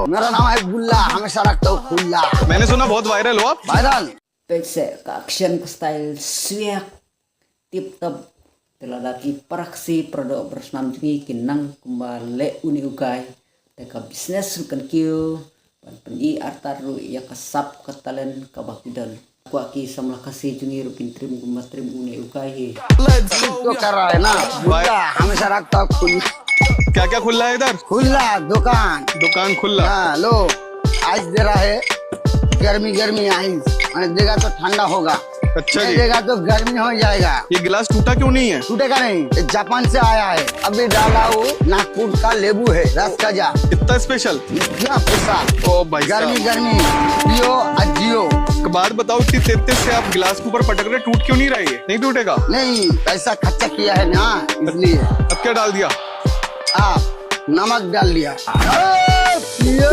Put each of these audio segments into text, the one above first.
मेरा नाम है बुल्ला, हमेशा रखता हूँ खुल्ला। मैंने सुना बहुत वायरल हो आप। Viral Pekse action style swiak tip top teladaki praksi produk bersnam jengi kinang kembali uni ugai teka bisnes rukan kiu penyi artaru ya kasap katalen kabakudan aku aki samlah kasih jengi rukin trim gumas trim uni ugai तो कर रहा है ना बुल्ला, हमेशा रखता हूँ खुल्ला। क्या क्या खुला है इधर? खुल्ला दुकान। दुकान खुला। हाँ लो, आइस दे रहा है, गर्मी गर्मी आइस मैंने देगा तो ठंडा होगा, अच्छा नहीं जी। देगा तो गर्मी हो जाएगा। ये गिलास टूटा क्यों नहीं है? टूटेगा नहीं, ये जापान से आया है। अभी डाला वो नागपुर का लेबू है, रस का जा इतना स्पेशल। क्या पैसा। ओ भाई गर्मी साहब, गर्मी पियो अजियो। एक बात बताओ, इतनी तेज से आप गिलास के ऊपर पटक रहे, टूट क्यों नहीं रहा ये? नहीं टूटेगा? नहीं पैसा खर्चा किया है ना इसलिए। अब क्या डाल दिया? आप नमक डाल दिया। पियो,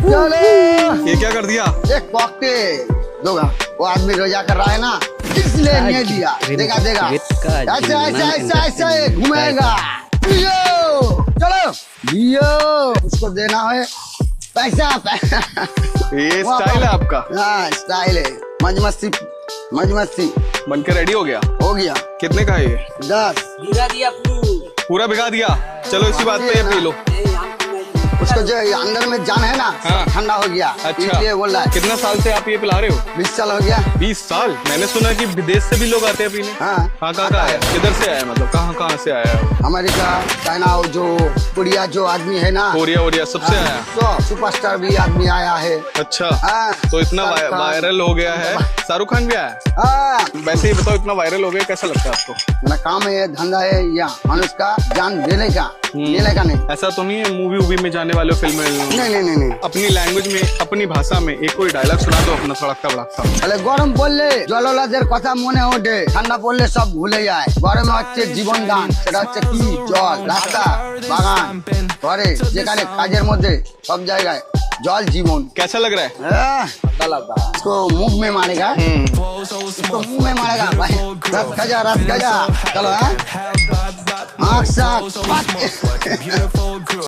चलो ये क्या कर दिया? एक कॉकटेल दोगा, वो आदमी रोजा कर रहा है ना इसलिए नहीं दिया। देगा देगा ऐसे ऐसे ऐसे ऐसे घूमेगा। पियो चलो पियो, उसको देना है पैसा। ये स्टाइल है आपका? हाँ स्टाइल है, मज मस्ती मज मस्ती। बन के रेडी हो गया? हो गया। कितने का है ये? 10 पूरा भिगा दिया। चलो इसी बात पे ये पी लो। उसको जो अंदर में जान है ना, हाँ। ठंडा हो गया अच्छा, इसलिए बोल रहा है। कितना साल से आप ये पिला रहे हो? 20 साल हो गया। 20 साल? मैंने सुना कि विदेश से भी लोग आते हैं पीने। हाँ कहाँ का है? किधर से आया, मतलब कहाँ कहाँ से आया है? अमेरिका चाइना, वो जो कोरिया जो आदमी है ना, कोरिया वोरिया सबसे आया? तो सुपरस्टार भी आदमी आया है। अच्छा, हाँ। तो इतना शाहरुख खान। वायरल हो गया है। शाहरुख खान भी आया? हाँ, वैसे ही बताओ, इतना वायरल हो गया, कैसा लगता है आपको? मेरा काम है, धंधा है, या मनुष्य का जान देने का, लेने का नहीं। ऐसा तो नहीं है मूवी वूवी में जाने वाले फिल्म में? नहीं नहीं नहीं नहीं। अपनी लैंग्वेज में, अपनी भाषा में एक कोई डायलॉग सुना दो अपना, थोड़ा बड़ा। বলে গরম পড়লে জললাদের কথা মনে ওঠে, ঠান্ডা পড়লে সব ভুলে যায়। গরমে হচ্ছে জীবন দান, সেটা হচ্ছে কি জল, রাস্তা, বাগান, ঘরে, যেখানে কাজের মধ্যে সব জায়গায় জল জীবন। कैसा लग रहा है? इसको मुंह में मारेगा, इसको मुंह में मारेगा भाई। रस खजा चलो। हाँ आँख साफ।